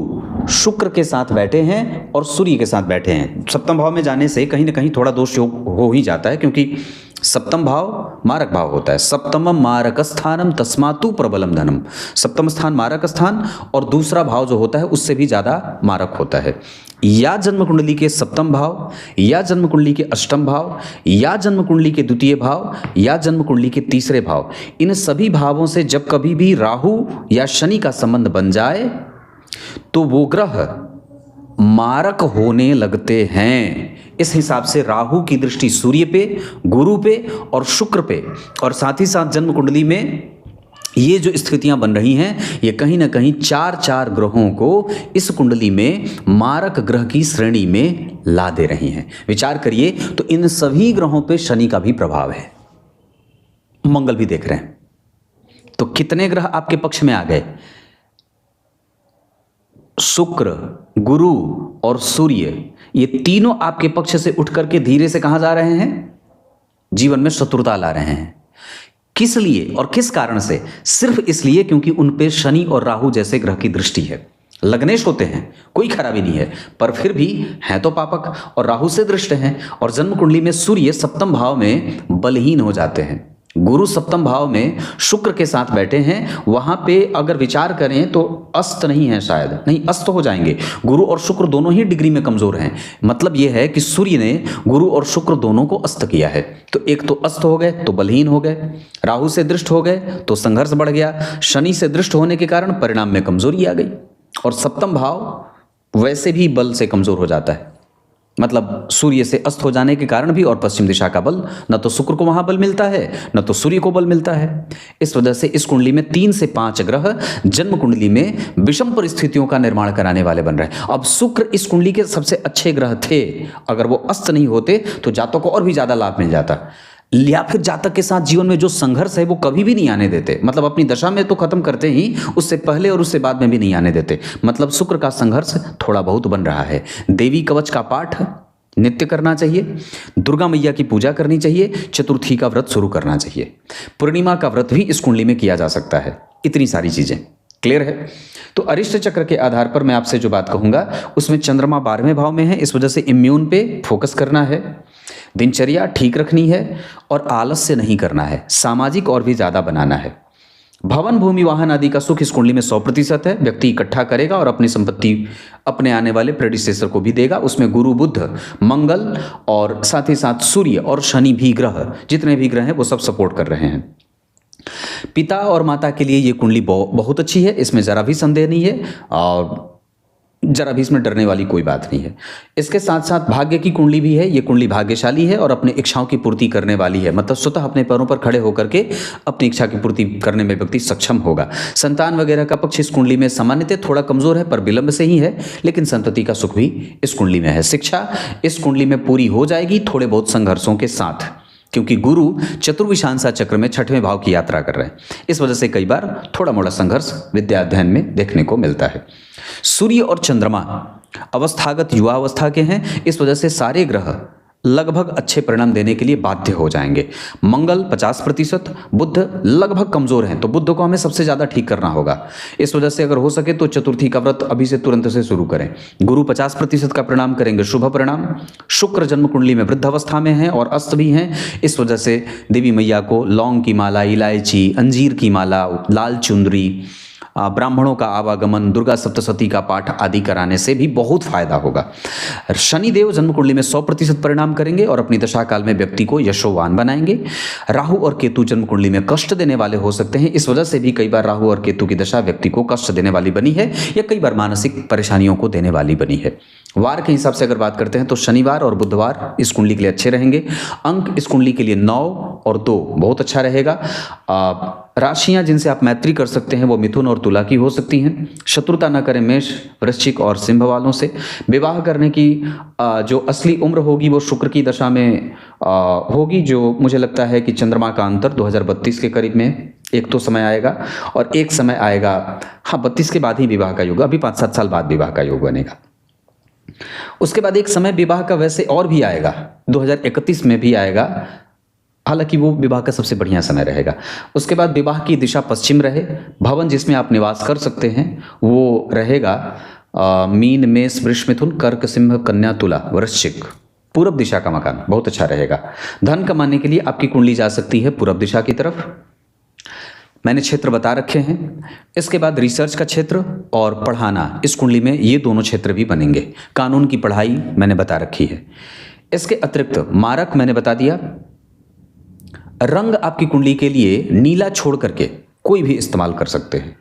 शुक्र के साथ बैठे हैं और सूर्य के साथ बैठे हैं। सप्तम भाव में जाने से कहीं ना कहीं थोड़ा दोष योग हो ही जाता है, क्योंकि सप्तम भाव मारक भाव होता है। सप्तमम मारक स्थानम तस्मातु प्रबलम धनम। सप्तम स्थान मारक स्थान, और दूसरा भाव जो होता है उससे भी ज़्यादा मारक होता है। या जन्म कुंडली के सप्तम भाव, या जन्म कुंडली के अष्टम भाव, या जन्म कुंडली के द्वितीय भाव, या जन्म कुंडली के तीसरे भाव, इन सभी भावों से जब कभी भी राहु या शनि का संबंध बन जाए तो वो ग्रह मारक होने लगते हैं। इस हिसाब से राहु की दृष्टि सूर्य पे, गुरु पे और शुक्र पे, और साथ ही साथ जन्म कुंडली में ये जो स्थितियां बन रही हैं, ये कहीं ना कहीं 4 ग्रहों को इस कुंडली में मारक ग्रह की श्रेणी में ला दे रही हैं। विचार करिए, तो इन सभी ग्रहों पे शनि का भी प्रभाव है, मंगल भी देख रहे हैं। तो कितने ग्रह आपके पक्ष में आ गए? शुक्र, गुरु और सूर्य, ये तीनों आपके पक्ष से उठ करके धीरे से कहां जा रहे हैं? जीवन में शत्रुता ला रहे हैं। किस लिए और किस कारण से? सिर्फ इसलिए क्योंकि उन पे शनि और राहु जैसे ग्रह की दृष्टि है। लग्नेश होते हैं, कोई खराबी नहीं है, पर फिर भी हैं तो पापक और राहु से दृष्ट हैं। और जन्म कुंडली में सूर्य सप्तम भाव में बलहीन हो जाते हैं, गुरु सप्तम भाव में शुक्र के साथ बैठे हैं। वहां पे अगर विचार करें तो अस्त नहीं है, शायद नहीं, अस्त हो जाएंगे। गुरु और शुक्र दोनों ही डिग्री में कमजोर हैं। मतलब यह है कि सूर्य ने गुरु और शुक्र दोनों को अस्त किया है। तो एक तो अस्त हो गए तो बलहीन हो गए, राहु से दृष्ट हो गए तो संघर्ष बढ़ गया, शनि से दृष्ट होने के कारण परिणाम में कमजोरी आ गई, और सप्तम भाव वैसे भी बल से कमजोर हो जाता है। मतलब सूर्य से अस्त हो जाने के कारण भी, और पश्चिम दिशा का बल, न तो शुक्र को वहां बल मिलता है न तो सूर्य को बल मिलता है। इस वजह से इस कुंडली में 3 से 5 ग्रह जन्म कुंडली में विषम परिस्थितियों का निर्माण कराने वाले बन रहे हैं। अब शुक्र इस कुंडली के सबसे अच्छे ग्रह थे, अगर वो अस्त नहीं होते तो जातकों को और भी ज्यादा लाभ मिल जाता, या फिर जातक के साथ जीवन में जो संघर्ष है वो कभी भी नहीं आने देते। मतलब अपनी दशा में तो खत्म करते ही, उससे पहले और उससे बाद में भी नहीं आने देते। मतलब शुक्र का संघर्ष थोड़ा बहुत बन रहा है। देवी कवच का पाठ नित्य करना चाहिए, दुर्गा मैया की पूजा करनी चाहिए, चतुर्थी का व्रत शुरू करना चाहिए, पूर्णिमा का व्रत भी इस कुंडली में किया जा सकता है। इतनी सारी चीजें क्लियर है। तो अरिष्ट चक्र के आधार पर मैं आपसे जो बात कहूंगा, उसमें चंद्रमा 12वें भाव में है, इस वजह से इम्यून पे फोकस करना है, दिनचर्या ठीक रखनी है और आलस्य नहीं करना है, सामाजिक और भी ज्यादा बनाना है। भवन, भूमि, वाहन आदि का सुख इस कुंडली में 100% है। व्यक्ति इकट्ठा करेगा और अपनी संपत्ति अपने आने वाले प्रेडिसेसर को भी देगा। उसमें गुरु, बुध, मंगल और साथ ही साथ सूर्य और शनि भी ग्रह, जितने भी ग्रह हैं वो सब सपोर्ट कर रहे हैं। पिता और माता के लिए ये कुंडली बहुत अच्छी है, इसमें जरा भी संदेह नहीं है और जरा भी इसमें डरने वाली कोई बात नहीं है। इसके साथ साथ भाग्य की कुंडली भी है। ये कुंडली भाग्यशाली है और अपने इच्छाओं की पूर्ति करने वाली है। मतलब स्वतः अपने पैरों पर खड़े होकर के अपनी इच्छा की पूर्ति करने में व्यक्ति सक्षम होगा। संतान वगैरह का पक्ष इस कुंडली में सामान्यतः थोड़ा कमजोर है, पर विलंब से ही है, लेकिन संतति का सुख भी इस कुंडली में है। शिक्षा इस कुंडली में पूरी हो जाएगी, थोड़े बहुत संघर्षों के साथ, क्योंकि गुरु चतुर्विशांसा चक्र में 6वें भाव की यात्रा कर रहे हैं। इस वजह से कई बार थोड़ा मोड़ा संघर्ष विद्या अध्ययन में देखने को मिलता है। सूर्य और चंद्रमा अवस्थागत युवा अवस्था के हैं, इस वजह से सारे ग्रह लगभग अच्छे परिणाम देने के लिए बाध्य हो जाएंगे। मंगल 50%, बुध लगभग कमजोर हैं, तो बुध को हमें सबसे ज्यादा ठीक करना होगा। इस वजह से अगर हो सके तो चतुर्थी का व्रत अभी से तुरंत से शुरू करें। गुरु 50% का परिणाम करेंगे, शुभ परिणाम। शुक्र जन्म कुंडली में वृद्ध अवस्था में है और अस्त भी हैं, इस वजह से देवी मैया को लौंग की माला, इलायची, अंजीर की माला, लाल चुंदरी, ब्राह्मणों का आवागमन, दुर्गा सप्तशती का पाठ आदि कराने से भी बहुत फायदा होगा। शनिदेव जन्म कुंडली में 100% परिणाम करेंगे और अपनी दशा काल में व्यक्ति को यशोवान बनाएंगे। राहु और केतु जन्म कुंडली में कष्ट देने वाले हो सकते हैं, इस वजह से भी कई बार राहु और केतु की दशा व्यक्ति को कष्ट देने वाली बनी है या कई बार मानसिक परेशानियों को देने वाली बनी है। वार के हिसाब से अगर बात करते हैं तो शनिवार और बुधवार इस कुंडली के लिए अच्छे रहेंगे। अंक इस कुंडली के लिए 9 और 2 बहुत अच्छा रहेगा। राशियां जिनसे आप मैत्री कर सकते हैं वो मिथुन और तुला की हो सकती हैं। शत्रुता न करें मेष, वृश्चिक और सिंह वालों से। विवाह करने की जो असली उम्र होगी वो शुक्र की दशा में होगी, जो मुझे लगता है कि चंद्रमा का अंतर 2032 के करीब में एक तो समय आएगा, और एक समय आएगा, हाँ 32 के बाद ही विवाह का योग, अभी 5-7 साल बाद विवाह का योग बनेगा। उसके बाद एक समय विवाह का वैसे और भी आएगा, 2031 में भी आएगा, हालांकि वो विवाह का सबसे बढ़िया समय रहेगा। उसके बाद विवाह की दिशा पश्चिम रहे, भवन जिसमें आप निवास कर सकते हैं वो रहेगा मीन, मेष, वृष, मिथुन, कर्क, सिंह, कन्या, तुला, वृश्चिक। पूरब दिशा का मकान बहुत अच्छा रहेगा। धन कमाने के लिए आपकी कुंडली जा सकती है पूरब दिशा की तरफ। मैंने क्षेत्र बता रखे हैं। इसके बाद रिसर्च का क्षेत्र और पढ़ाना, इस कुंडली में ये दोनों क्षेत्र भी बनेंगे। कानून की पढ़ाई मैंने बता रखी है। इसके अतिरिक्त मारक मैंने बता दिया। रंग आपकी कुंडली के लिए नीला छोड़ करके कोई भी इस्तेमाल कर सकते हैं।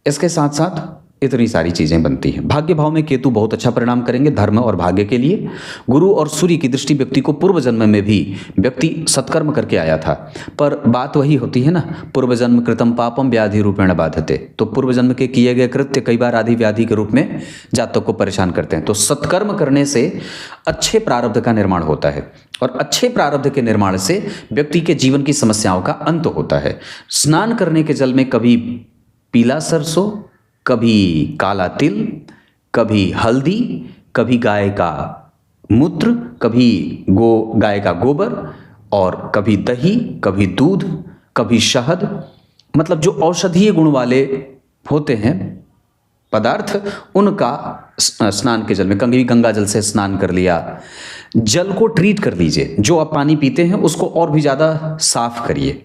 इसके साथ साथ इतनी सारी चीजें बनती हैं। भाग्य भाव में केतु बहुत अच्छा परिणाम करेंगे धर्म और भाग्य के लिए। गुरु और सूर्य की दृष्टि व्यक्ति को पूर्व जन्म में भी व्यक्ति सत्कर्म करके आया था, पर बात वही होती है ना, पूर्व जन्म कृतम पापम व्याधि रूपेण बाधते। तो पूर्व जन्म के किए गए कृत्य कई बार आदि व्याधि के रूप में जातक को परेशान करते हैं। तो सत्कर्म करने से अच्छे प्रारब्ध का निर्माण होता है, और अच्छे प्रारब्ध के निर्माण से व्यक्ति के जीवन की समस्याओं का अंत होता है। स्नान करने के जल में कभी पीला सरसों, कभी काला तिल, कभी हल्दी, कभी गाय का मूत्र, कभी गाय का गोबर, और कभी दही, कभी दूध, कभी शहद, मतलब जो औषधीय गुण वाले होते हैं पदार्थ, उनका स्नान के जल में, कभी गंगा जल से स्नान कर लिया। जल को ट्रीट कर लीजिए, जो आप पानी पीते हैं उसको और भी ज़्यादा साफ करिए।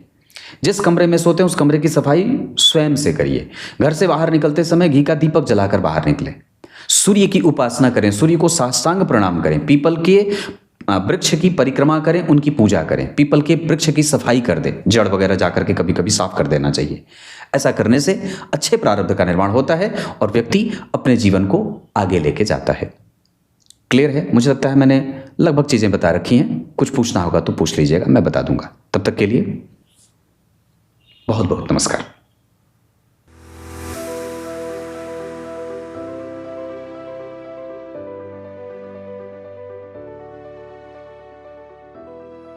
जिस कमरे में सोते हैं उस कमरे की सफाई स्वयं से करिए। घर से बाहर निकलते समय घी का दीपक जलाकर बाहर निकलें। सूर्य की उपासना करें, सूर्य को साष्टांग प्रणाम करें। पीपल के वृक्ष की परिक्रमा करें, उनकी पूजा करें। पीपल के वृक्ष की सफाई कर दें, जड़ वगैरह जाकर के कभी कभी साफ कर देना चाहिए। ऐसा करने से अच्छे प्रारब्ध का निर्माण होता है और व्यक्ति अपने जीवन को आगे लेके जाता है। क्लियर है? मुझे लगता है मैंने लगभग चीजें बता रखी हैं। कुछ पूछना होगा तो पूछ लीजिएगा, मैं बता दूंगा। तब तक के लिए बहुत बहुत नमस्कार।